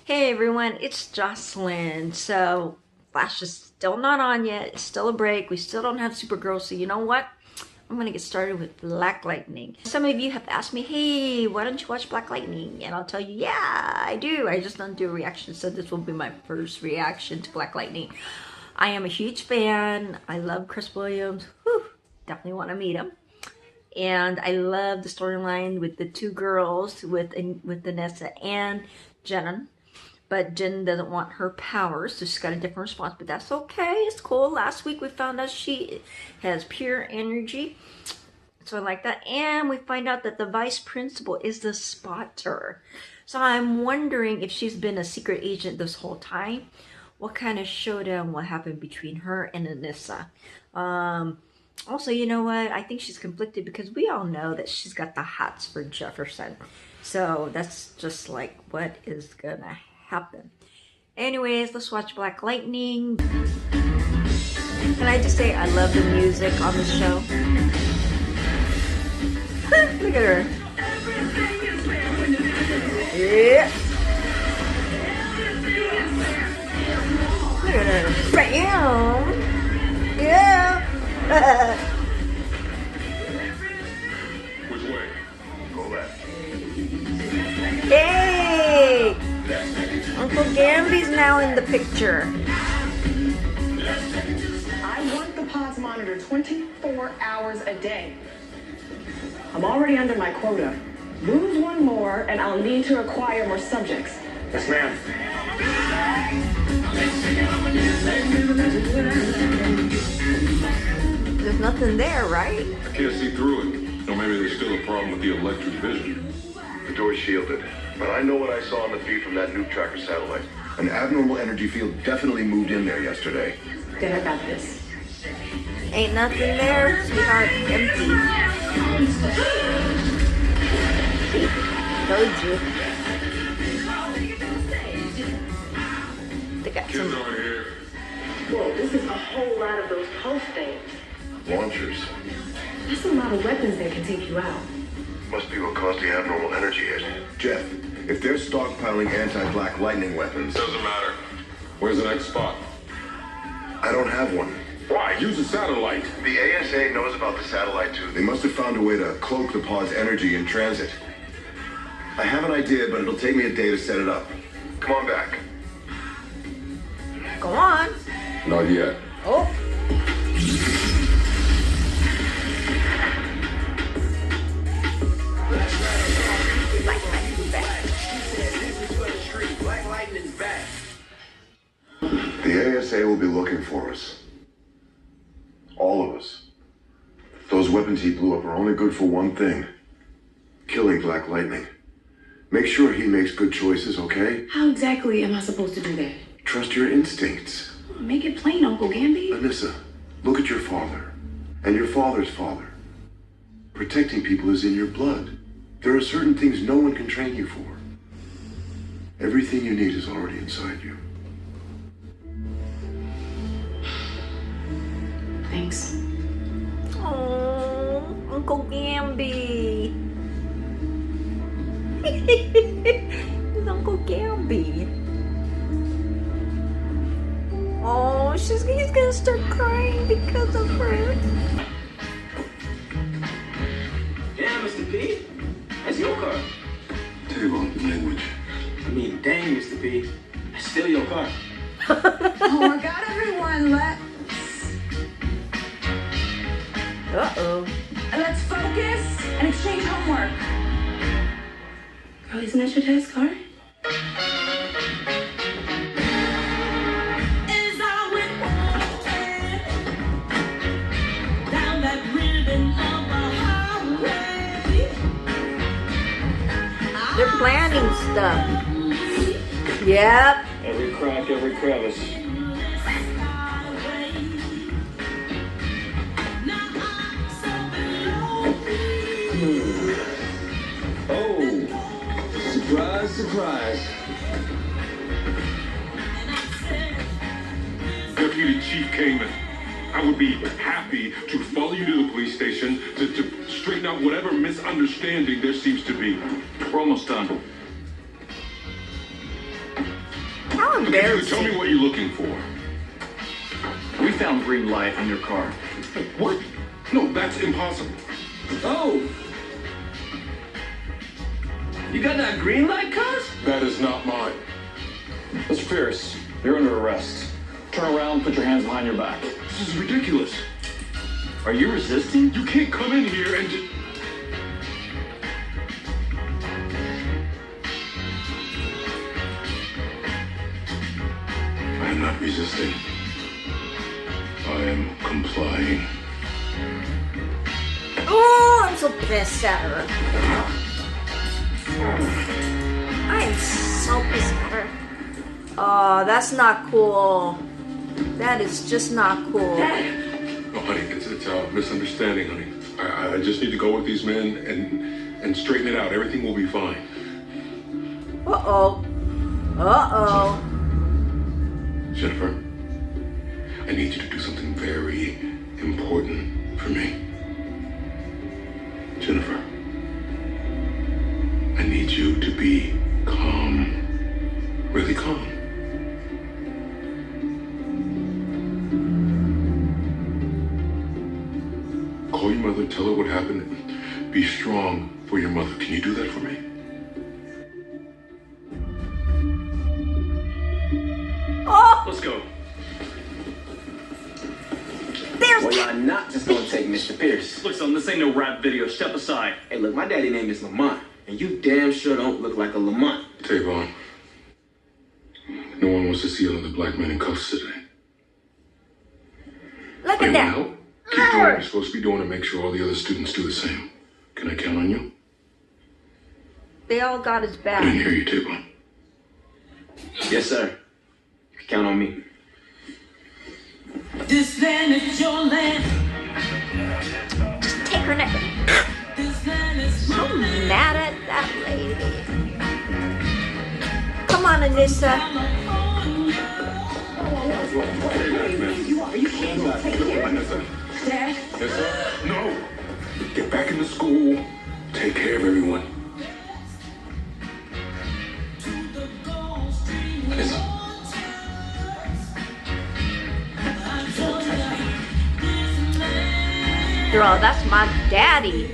Hey everyone, it's Jocelyn. So, Flash is still not on yet. It's still a break. We still don't have Supergirl. So, you know what? I'm gonna get started with Black Lightning. Some of you have asked me, hey, why don't you watch Black Lightning? And I'll tell you, yeah, I do. I just don't do a reaction. So, this will be my first reaction to Black Lightning. I am a huge fan. I love Chris Williams. Whew, definitely want to meet him. And I love the storyline with the two girls, with Vanessa and Jenna. But Jen doesn't want her powers, so she's got a different response. But that's okay, it's cool. Last week we found out she has pure energy, so I like that. And we find out that the vice principal is the spotter. So I'm wondering if she's been a secret agent this whole time. What kind of showdown will happen between her and Anissa? Also, you know what? I think she's conflicted because we all know that she's got the hots for Jefferson. So that's just like what is gonna happen. Anyways, let's watch Black Lightning. Can I just say I love the music on the show? Look at her. Yeah. Look at her. Bam. Yeah. Which way? Go left. Hey! Uncle Gamby's now in the picture. I want the pods monitored 24 hours a day. I'm already under my quota. Lose one more and I'll need to acquire more subjects. Yes, ma'am. There's nothing there, right? I can't see through it. So maybe there's still a problem with the electric vision. The door's shielded, but I know what I saw on the feed from that nuke tracker satellite. An abnormal energy field definitely moved in there yesterday. Then I got this. Ain't nothing there, sweetheart. Empty. Told you. They got Kids some. aren't here. Whoa, this is a whole lot of those pulse things. Launchers. That's a lot of weapons that can take you out. Must be what caused the abnormal energy hit. Jeff, if they're stockpiling anti-Black Lightning weapons... Doesn't matter. Where's the next spot? I don't have one. Why? Use a satellite. The ASA knows about the satellite too. They must have found a way to cloak the pod's energy in transit. I have an idea, but it'll take me a day to set it up. Come on back. Go on. Not yet. Oh. The ASA will be looking for us. All of us. Those weapons he blew up are only good for one thing. Killing Black Lightning. Make sure he makes good choices, okay? How exactly am I supposed to do that? Trust your instincts. Make it plain, Uncle Gamby. Anissa, look at your father. And your father's father. Protecting people is in your blood. There are certain things no one can train you for. Everything you need is already inside you. Thanks. Oh, Uncle Gamby. It's Uncle Gamby. Oh, he's gonna start crying because of her. Damn, Mr. P. That's your car. Table language. I mean, dang, Mr. P. That's still your car. Oh my God, everyone, let's focus and exchange homework. Girl, isn't that your dad's car? They're planning stuff. Yep. Every crack, every crevice. Oh, surprise, surprise. Deputy Chief Kamen, I would be happy to follow you to the police station to straighten out whatever misunderstanding there seems to be. We're almost done. embarrassing. Tell me what you're looking for. We found green light on your car. What? No, that's impossible. Oh! You got that green light, cuz? That is not mine. Mr. Pierce, you're under arrest. Turn around, put your hands behind your back. This is ridiculous. Are you resisting? You can't come in here and just... I am not resisting. I am complying. Oh, I'm so pissed at her. I'm so pissed at her. Oh, that's not cool. That is just not cool. Oh, honey, it's a misunderstanding, honey. I just need to go with these men and straighten it out. Everything will be fine. Uh-oh. Uh-oh. Jennifer, I need you to do something very important for me. Jennifer, I need you to be calm. Really calm. Call your mother, tell her what happened, and be strong for your mother. Can you do that for me? Oh, Let's go. there's Well, y'all not just gonna take Mr. Pierce. Look, son, this ain't no rap video. Step aside. Hey, look, my daddy name is Lamont, and you damn sure don't look like a Lamont. Tavon, no one wants to see another black man in cuffs today. Look at Anyone that. help? Keep doing what you're supposed to be doing and make sure all the other students do the same. Can I count on you? They all got his I back. didn't hear you, Tavon. Yes, sir. You can count on me. This land is your land. Just take her neck. This land is my I'm land. mad at that lady. Come on, Anissa. Dad, Yes, sir? No! Get back into school. Take care of everyone. Listen. Girl, that's my daddy.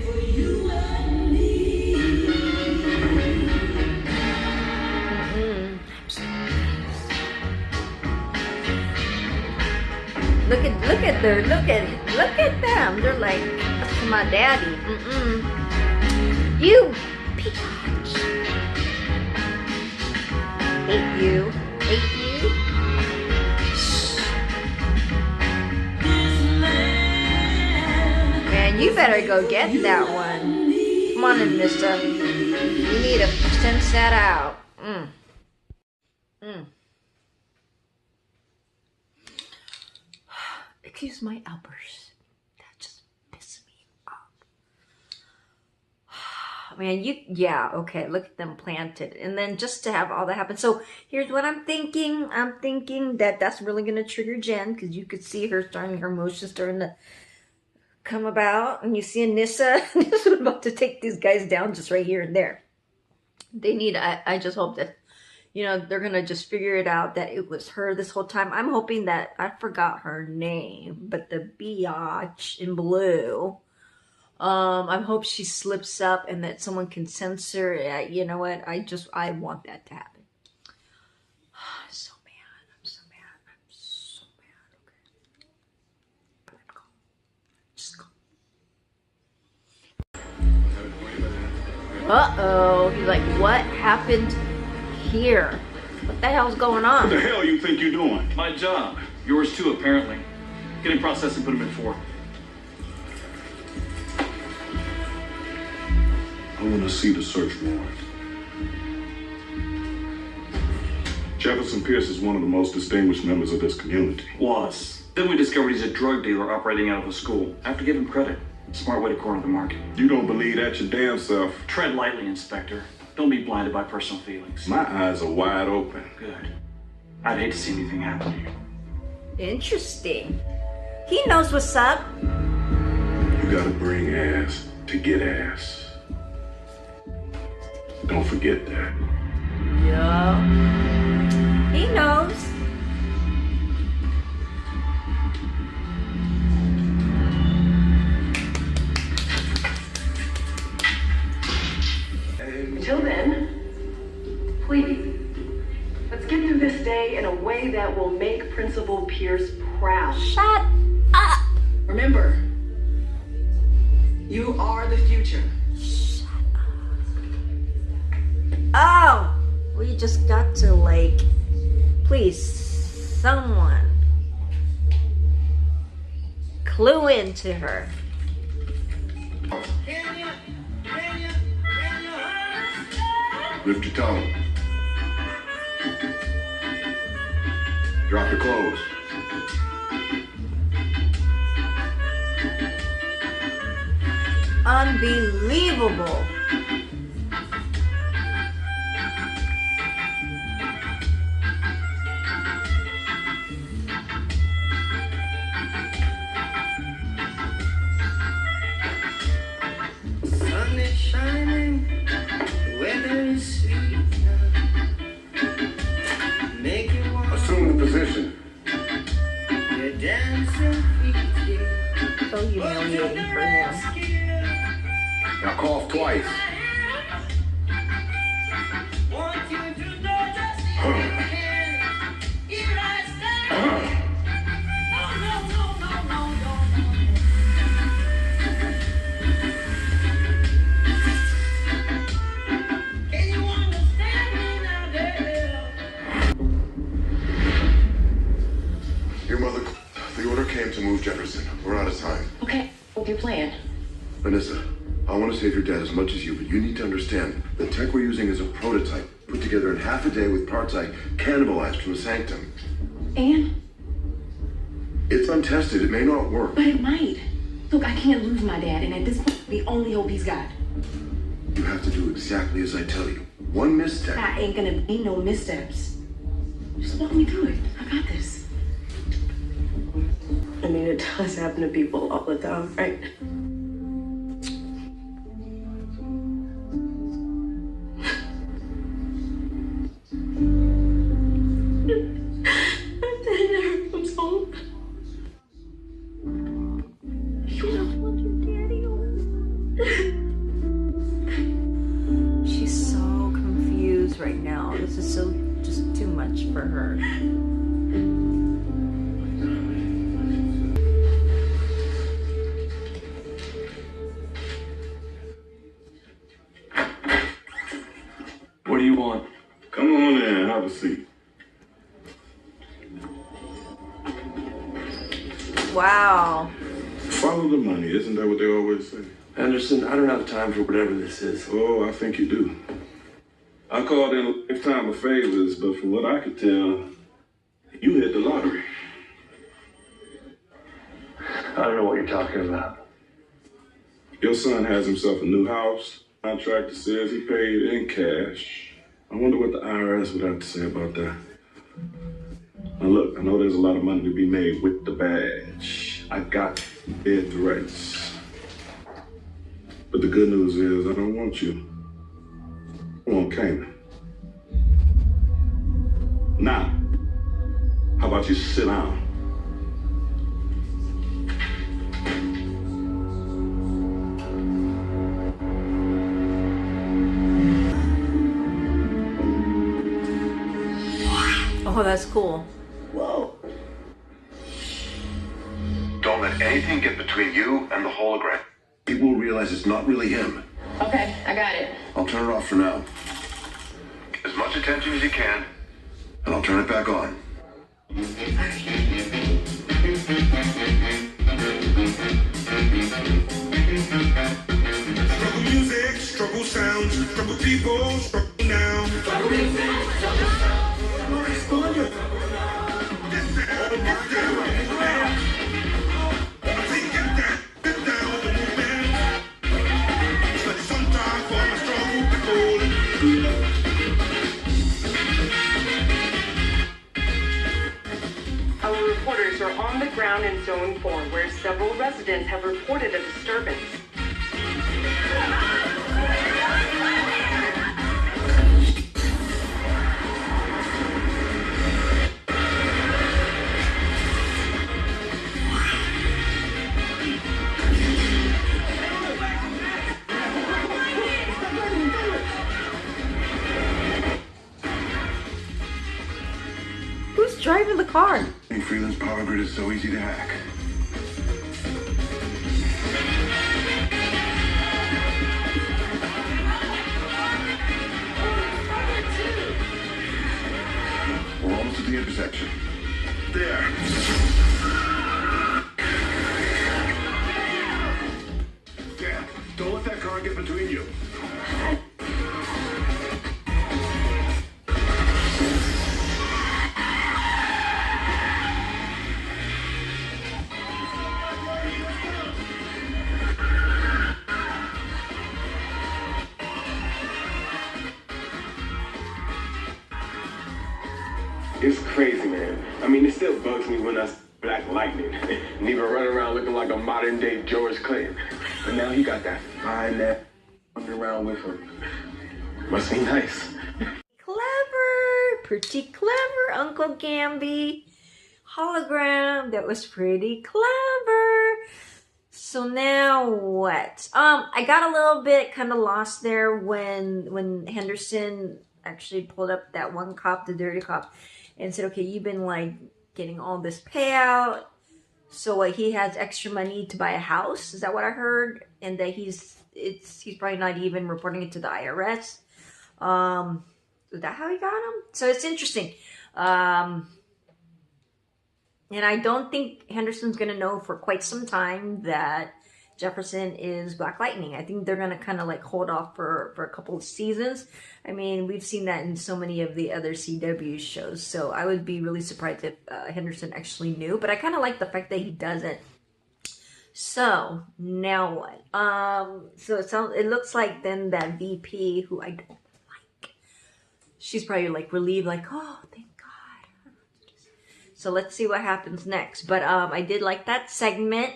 Mm-mm. Look at them. They're like, that's my daddy. Mm-mm. You bitch. Hate you. Hate you. Man, you better go get that one. Come on, Anissa. You need to sense that out. Excuse my outburst. That just pissed me off. Man, okay, look at them planted. And then just to have all that happen. So here's what I'm thinking. I'm thinking that that's really going to trigger Jen, because you could see her emotions starting to come about. And you see Anissa about to take these guys down just right here and there. They need, I just hope that, they're going to just figure it out that it was her this whole time. I'm hoping that, I forgot her name, but the biatch in blue, I hope she slips up and that someone can censor it. You know what? I want that to happen. I'm so mad. I'm so mad. Okay. But I'm calm. Just calm. Uh-oh. He's like, what happened here? What the hell's going on? What the hell you think you're doing? My job. Yours too, apparently. Getting processed and put him in 4. I want to see the search warrant. Jefferson Pierce is one of the most distinguished members of this community. Was. Then we discovered he's a drug dealer operating out of a school. I have to give him credit. Smart way to corner the market. You don't believe that your damn self. Tread lightly, Inspector. Don't be blinded by personal feelings. My eyes are wide open. Good. I'd hate to see anything happen to you. Interesting. He knows what's up. You gotta bring ass to get ass. Don't forget that. Yeah. He knows. day in a way that will make Principal Pierce proud. Shut up! Remember, you are the future. Oh, we just got to like, please, someone clue into her. Lift your tongue. Drop your clothes. Unbelievable. Sun is shining, the weather is sweet. Make you want Assume the position. your dancing feet. So humiliating for him. Now cough twice. Want you to know just you can. Here I stand. Can you understand me now, girl? Your mother, the order came to move Jefferson. We're out of time. Okay, what's your plan? Vanessa, I want to save your dad as much as you, but you need to understand the tech we're using is a prototype put together in half a day with parts I cannibalized from the sanctum. And? It's untested. It may not work. But it might. Look, I can't lose my dad, and at this point, the only hope he's got. You have to do exactly as I tell you. One misstep. I ain't gonna be no missteps. Just walk me through it. I got this. I mean, it does happen to people all the time, right? My dad never comes home. You don't want your daddy home. She's so confused right now. This is so just too much for her. What do you want? Come on in, have a seat. Wow. Follow the money, isn't that what they always say? Anderson, I don't have time for whatever this is. Oh, I think you do. I called in a lifetime of favors, but from what I could tell, you hit the lottery. I don't know what you're talking about. Your son has himself a new house. Contractor says he paid in cash. I wonder what the IRS would have to say about that. Now look, I know there's a lot of money to be made with the badge. I got dead threats. But the good news is I don't want you. I want Cayman. Now, how about you sit down? Oh, that's cool. Whoa. Don't let anything get between you and the hologram. He will realize it's not really him. Okay, I got it. I'll turn it off for now. As much attention as you can, and I'll turn it back on. Struggle music, struggle sounds, struggle people, struggle now. Struggle music, struggle sounds. Our reporters are on the ground in Zone 4, where several residents have reported a disturbance. driving the car. Freeland's power grid is so easy to hack. We're almost at the intersection. There. Dan, don't let that car get between you. It's crazy, man. I mean, it still bugs me when that's Black Lightning. And even running around looking like a modern day George Clinton. But now he got that fine that running around with him. Must be nice. Clever, pretty clever, Uncle Gamby. Hologram, that was pretty clever. So now what? I got a little bit kind of lost there when Henderson actually pulled up that one cop, the dirty cop, and said, okay, you've been like getting all this payout, so he has extra money to buy a house. Is that what I heard? And that he's probably not even reporting it to the IRS. Is that how he got him? So it's interesting. And I don't think Henderson's gonna know for quite some time that Jefferson is Black Lightning. I think they're gonna kind of like hold off for a couple of seasons. I mean, we've seen that in so many of the other CW shows, so I would be really surprised if Henderson actually knew, but I kind of like the fact that he doesn't. So now what? So it looks like then that VP, who I don't like, she's probably like relieved, like, oh, thank God. So let's see what happens next. But I did like that segment.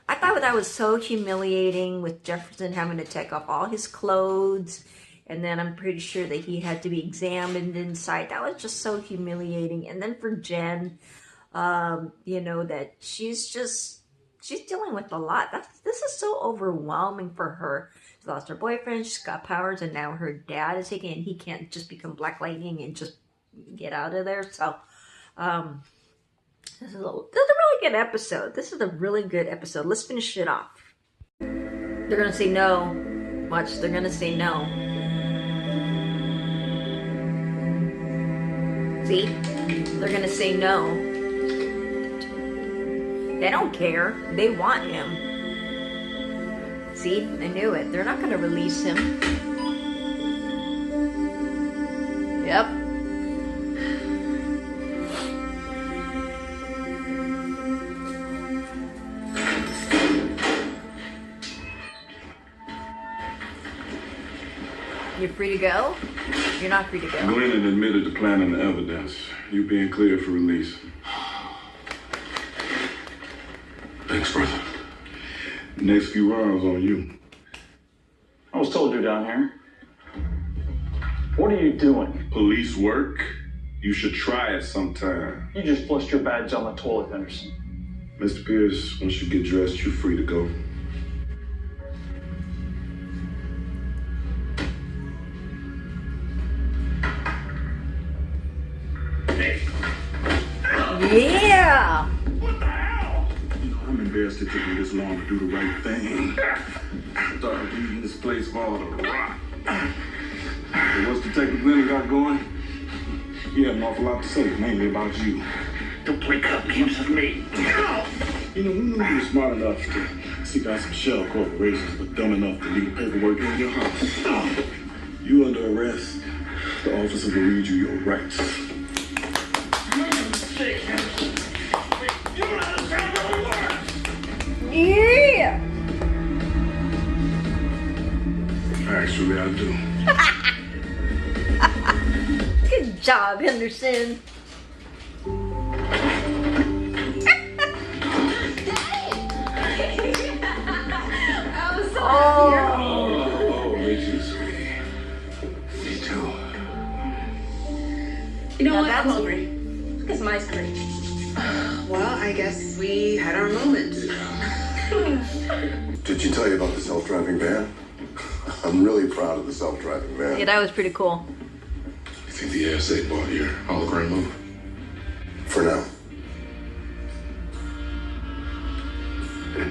I thought that was so humiliating with Jefferson having to take off all his clothes. And then I'm pretty sure that he had to be examined inside. That was just so humiliating. And then for Jen, you know, that she's dealing with a lot. This is so overwhelming for her. She lost her boyfriend, she's got powers, and now her dad is taking it, and he can't just become Black Lightning and just get out of there. So, this is a really good episode. This is a really good episode. Let's finish it off. They're gonna say no. Watch, they're gonna say no. See? They're gonna say no. They don't care. They want him. See? I knew it. They're not gonna release him. Yep. You're free to go? You're not free to go. Glennon admitted to planning the evidence. You being cleared for release. Thanks, brother. Next few rounds on you. I was told you're down here. What are you doing? Police work? You should try it sometime. You just flushed your badge down the toilet, Henderson. Mr. Pierce, once you get dressed, you're free to go. Yeah! What the hell? You know, I'm embarrassed it took me this long to do the right thing. I started leaving this place fall to rot. But once Detective Glennon got going, he had an awful lot to say, mainly about you. Don't play cup games with me. You know, we knew you were smart enough to seek out some shell corporations, but dumb enough to leave paperwork in your house. You under arrest. The officer will read you your rights. Yeah! Actually, I do. Good job, Henderson. Oh, Mrs. Me too. You know Now what? that's I'm hungry. Look at some ice cream. Well, I guess we had our moment. Did she tell you about the self-driving van? I'm really proud of the self-driving van. Yeah, that was pretty cool. You think the ASA bought your hologram move? For now.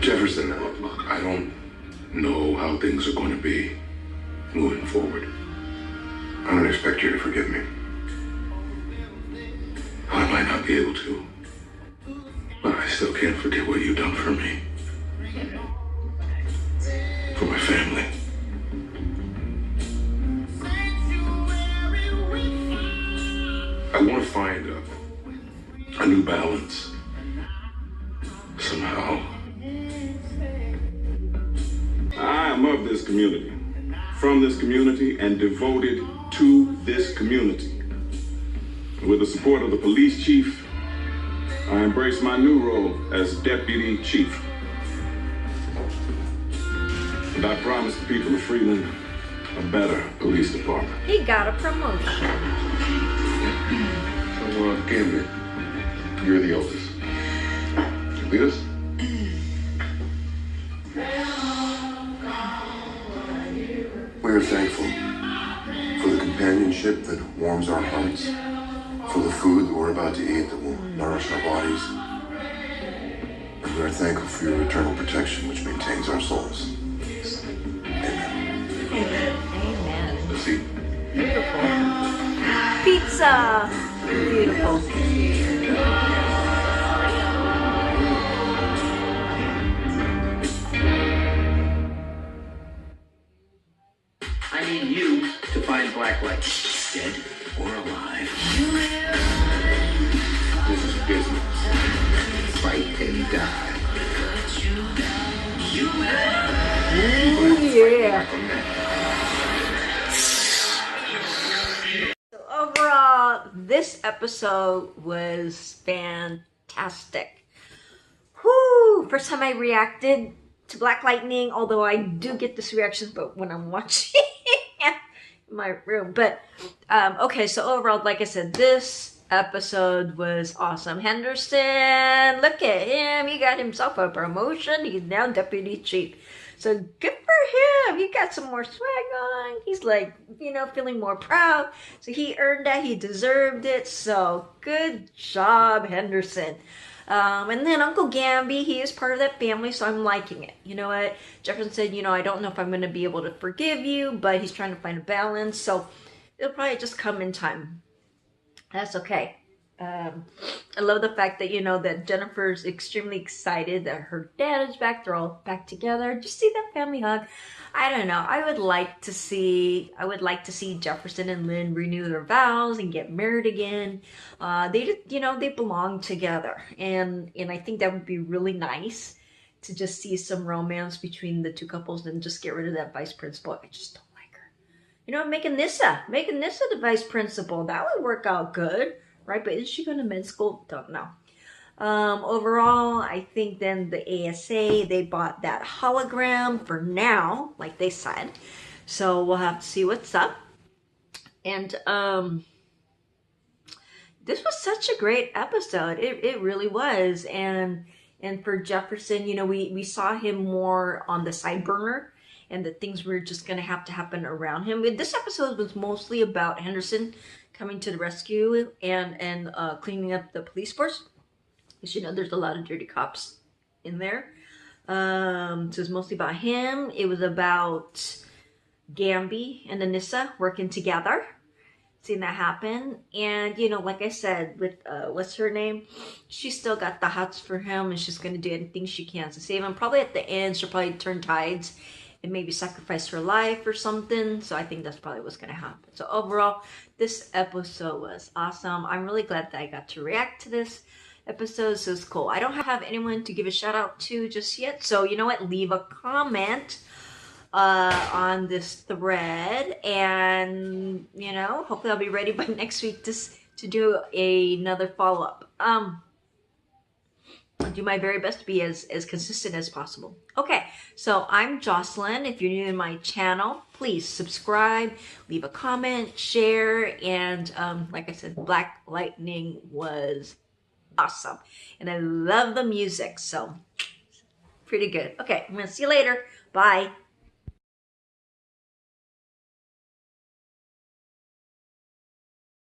Jefferson, look, I don't know how things are going to be moving forward. I don't expect you to forgive me. I might not be able to, but I still can't forget what you've done for me. For my family. I want to find a new balance. Somehow. I am of this community, from this community, and devoted to this community. With the support of the police chief, I embrace my new role as deputy chief. And I promise the people of Freeland a better police department. He got a promotion. So, Gambit, you're the oldest. You lead us? We are thankful for the companionship that warms our hearts, for the food that we're about to eat that will nourish our bodies, and we are thankful for your eternal protection which maintains our souls. Amen. Amen. Let's see. Beautiful. Pizza. Beautiful. I need you to find Black Light, dead or alive. This is business. Fight and die. Yeah. So overall, this episode was fantastic. Whoo! First time I reacted to Black Lightning, although I do get this reaction, but when I'm watching in my room. But okay, so overall, like I said, this episode was awesome. Henderson, look at him. He got himself a promotion. He's now deputy chief. So good for him. He got some more swag on. He's like, feeling more proud. So he earned that. He deserved it. So good job, Henderson. And then Uncle Gamby, he is part of that family, so I'm liking it. You know what? Jefferson said, I don't know if I'm going to be able to forgive you, but he's trying to find a balance. So it'll probably just come in time. That's okay. I love the fact that, that Jennifer's extremely excited that her dad is back. They're all back together. Just see that family hug. I don't know. I would like to see Jefferson and Lynn renew their vows and get married again. They belong together. And I think that would be really nice to just see some romance between the two couples and just get rid of that vice principal. I just don't like her. Making Nissa the vice principal. That would work out good. Right, but is she going to med school? Don't know. Overall, I think then the ASA, they bought that hologram for now, like they said. So we'll have to see what's up. And this was such a great episode. It really was. And for Jefferson, we saw him more on the side burner, and that things were just going to happen around him. This episode was mostly about Henderson coming to the rescue and cleaning up the police force. Because, there's a lot of dirty cops in there. So it's mostly about him. It was about Gamby and Anissa working together. Seeing that happen. And, like I said, with, what's her name? She still got the hots for him, and she's going to do anything she can to save him. Probably at the end, she'll probably turn tides and maybe sacrifice her life or something. So I think that's probably what's going to happen. So overall, this episode was awesome. I'm really glad that I got to react to this episode. So it's cool. I don't have anyone to give a shout out to just yet. So you know what? Leave a comment on this thread. And, hopefully I'll be ready by next week to do another follow-up. I'll do my very best to be as consistent as possible. Okay, so I'm Jocelyn. If you're new to my channel, please subscribe, leave a comment, share, and like I said, Black Lightning was awesome. And I love the music, so pretty good. Okay, I'm going to see you later. Bye.